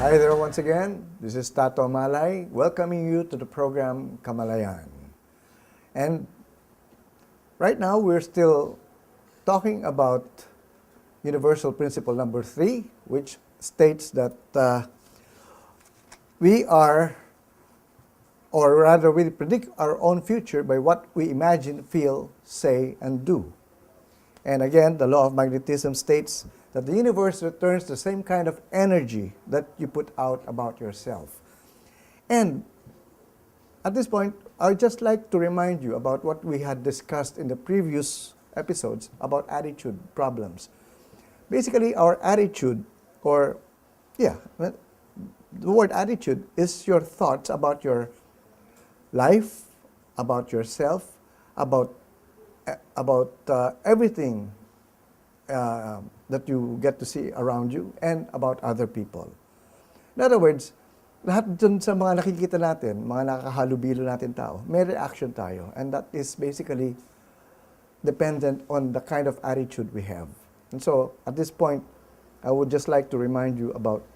Hi there once again. This is Tato Malay welcoming you to the program Kamalayan. And right now we're still talking about universal principle number 3, which states that we are, or rather we predict our own future by what we imagine, feel, say, and do. And again, the law of magnetism states that the universe returns the same kind of energy that you put out about yourself. And at this point, I'd just like to remind you about what we had discussed in the previous episodes about attitude problems. Basically, our attitude, the word attitude is your thoughts about your life, about yourself, about everything that you get to see around you and about other people. In other words, lahat dun sa mga nakikita natin, mga nakahalubilo natin tao, may reaction tayo. And that is basically dependent on the kind of attitude we have. And so, at this point, I would just like to remind you about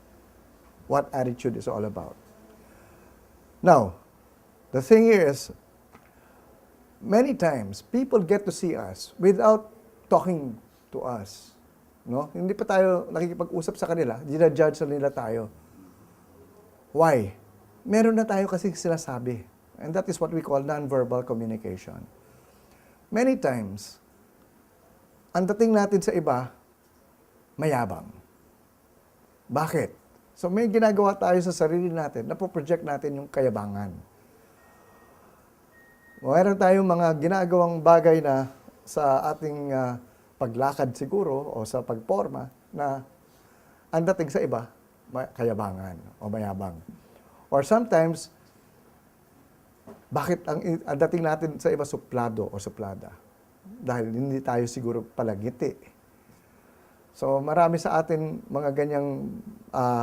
what attitude is all about. Now, the thing here is, many times, people get to see us without talking to us. No? Hindi pa tayo nakikipag-usap sa kanila, ginajudge na nila tayo. Why? Meron na tayo kasi sinasabi. And that is what we call non-verbal communication. Many times, ang dating natin sa iba, mayabang. Bakit? So may ginagawa tayo sa sarili natin, napoproject natin yung kayabangan. Mayroon tayong mga ginagawang bagay na sa ating paglakad siguro o sa pagporma na ang dating sa iba, kayabangan o mayabang. Or sometimes, bakit ang dating natin sa iba suplado o suplada? Dahil hindi tayo siguro palagiti. So marami sa atin mga ganyang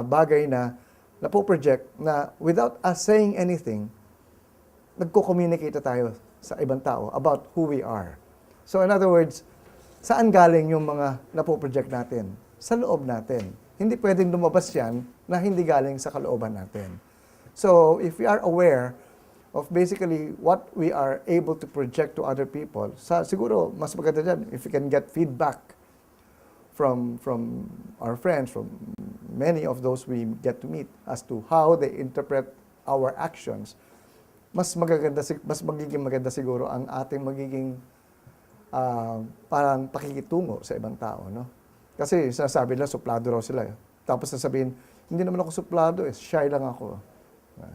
bagay na napoproject na without us saying anything, nagko-communicate tayo sa ibang tao about who we are. So in other words, saan galing yung mga napoproject natin? Sa loob natin. Hindi pwedeng lumabas yan na hindi galing sa kalooban natin. So if we are aware of basically what we are able to project to other people, siguro mas maganda dyan if we can get feedback from our friends, from many of those we get to meet as to how they interpret our actions, mas magiging maganda siguro ang ating magiging parang pakikitungo sa ibang tao, no? Kasi sinasabi nila, suplado raw sila. Tapos sasabihin, hindi naman ako suplado, shy lang ako.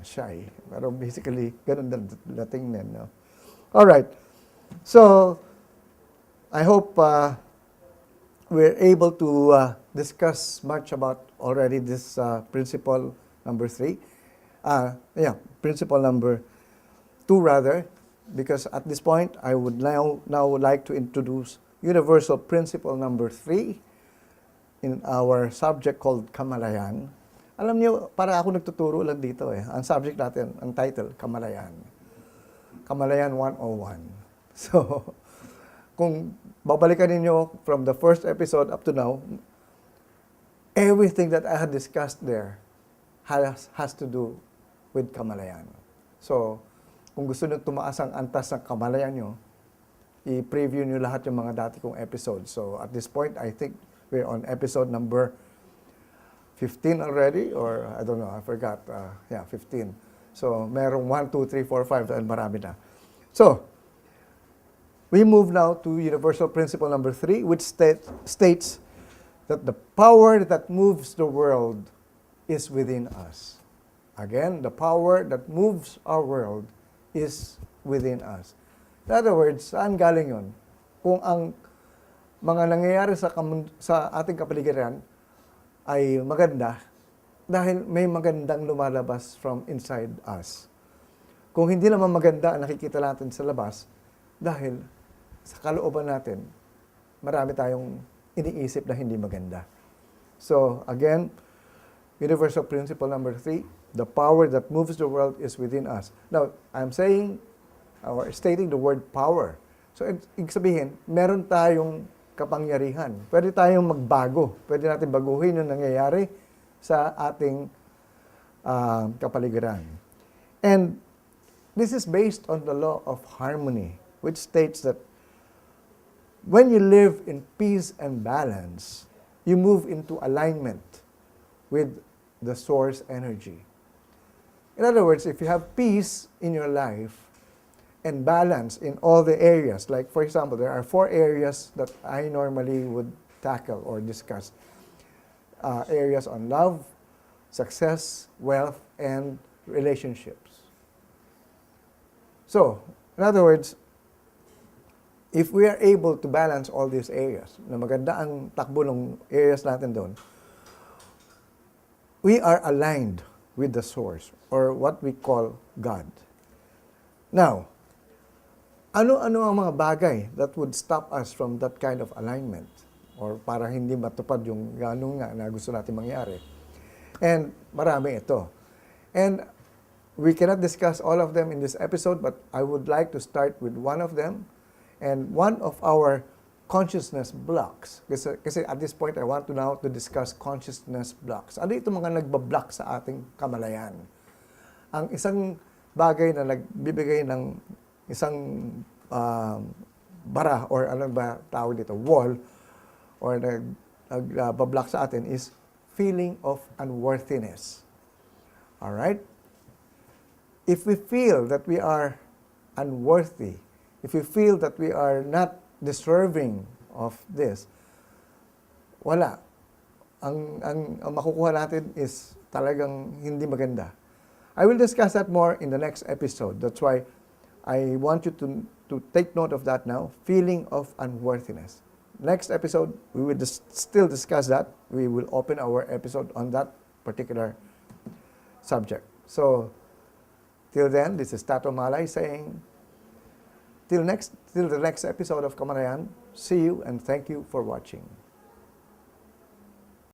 Shy. Pero basically, ganun dating din, no? Alright. So, I hope we're able to discuss much about already this principle number 3. Principle number 2 rather. Because at this point, I would now like to introduce universal principle number 3 in our subject called Kamalayan. Alam niyo, para ako nagtuturo lang dito eh. Ang subject natin, ang title, Kamalayan. Kamalayan 101. So, kung babalikan niyo from the first episode up to now, everything that I had discussed there has to do with Kamalayan. So, kung gusto nyo tumaas ang antas ng kamalayan nyo, i-preview nyo lahat yung mga dati kong episodes. So at this point, I think we're on episode number 15 already, or I don't know, I forgot. 15. So merong 1, 2, 3, 4, 5, and marami na. So, we move now to universal principle number 3, which states that the power that moves the world is within us. Again, the power that moves our world is within us. In other words, saan galing yun? Kung ang mga nangyayari sa ating kapaligiran ay maganda, dahil may magandang lumalabas from inside us. Kung hindi naman maganda ang nakikita natin sa labas, dahil sa kalooban natin, marami tayong iniisip na hindi maganda. So, again, universal principle number 3, the power that moves the world is within us. Now, I'm saying, or stating the word power. So, ibig sabihin, meron tayong kapangyarihan. Pwede tayong magbago. Pwede natin baguhin yung nangyayari sa ating kapaligiran. And this is based on the law of harmony, which states that when you live in peace and balance, you move into alignment with the source energy. In other words, if you have peace in your life and balance in all the areas, like for example, there are 4 areas that I normally would tackle or discuss. Areas on love, success, wealth, and relationships. So, in other words, if we are able to balance all these areas, na maganda ang takbo ng areas natin doon, we are aligned with the source or what we call God. Now, ano-ano ang mga bagay that would stop us from that kind of alignment or para hindi matupad yung ganun nga na gusto natin mangyari? And marami ito. And we cannot discuss all of them in this episode, but I would like to start with one of them. And one of our consciousness blocks, kasi at this point, I want to now to discuss consciousness blocks. Ano ito mga nagbablock sa ating kamalayan? Ang isang bagay na nagbibigay ng isang bara or ano ba tawag dito, wall, or nagbablock sa atin is feeling of unworthiness. Alright? If we feel that we are unworthy, if we feel that we are not deserving of this, wala. Ang makukuha natin is talagang hindi maganda. I will discuss that more in the next episode. That's why I want you to take note of that now, feeling of unworthiness. Next episode, we will still discuss that. We will open our episode on that particular subject. So, till then, this is Tato Malay saying, till the next episode of Kamalayan, see you and thank you for watching.